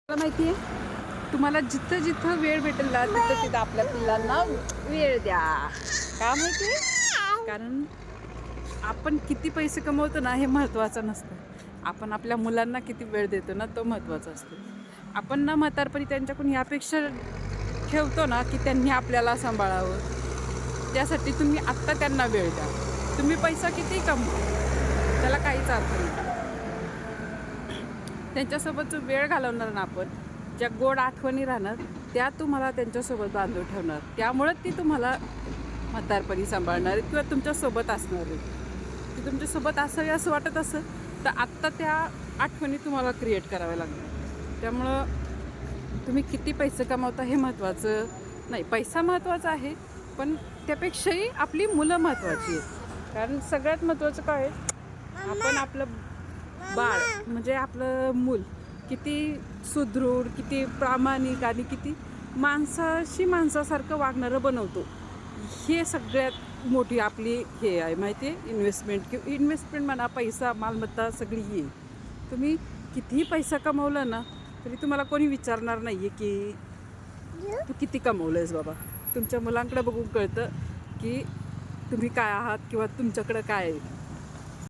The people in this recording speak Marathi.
मला माहिती आहे तुम्हाला जिथं जिथं वेळ भेटेल ना तिथं तिथं आपल्या पिल्लांना वेळ द्या. का माहिती आहे? कारण आपण किती पैसे कमवतो ना हे महत्त्वाचं नसतं. आपण आपल्या मुलांना किती वेळ देतो ना तो महत्त्वाचा असतो. आपण ना म्हातारपणी त्यांच्याकडून ही अपेक्षा ठेवतो ना की त्यांनी आपल्याला सांभाळावं. त्यासाठी तुम्ही आत्ता त्यांना वेळ द्या. तुम्ही पैसा किती कमवा त्याला काहीच अर्थ नाही. त्यांच्यासोबत जो वेळ घालवणार ना आपण, ज्या गोड आठवणी राहणार त्या तुम्हाला त्यांच्यासोबत बांधून ठेवणार. त्यामुळं ती तुम्हाला म्हातारपणी सांभाळणार किंवा तुमच्यासोबत असणार आहे. ती तुमच्यासोबत असावी असं वाटत असेल तर आत्ता त्या आठवणी तुम्हाला क्रिएट कराव्या लागणार. त्यामुळं तुम्ही किती पैसे कमावता हे महत्त्वाचं नाही. पैसा महत्त्वाचा आहे पण त्यापेक्षाही आपली मुलं महत्त्वाची आहेत. कारण सगळ्यात महत्त्वाचं काय आहे, आपण आपलं बाळ म्हणजे आपलं मूल किती सुदृढ, किती प्रामाणिक आणि किती माणसाशी माणसासारखं वागणारं बनवतो, हे सगळ्यात मोठी आपली हे आहे माहिती आहे. इन्व्हेस्टमेंट म्हणा, पैसा, मालमत्ता सगळी ही आहे. तुम्ही कितीही पैसा कमवला ना तरी तुम्हाला कोणी विचारणार नाही आहे की तू किती कमवलं आहेस बाबा. तुमच्या मुलांकडे बघून कळतं की तुम्ही काय आहात किंवा तुमच्याकडं काय आहे.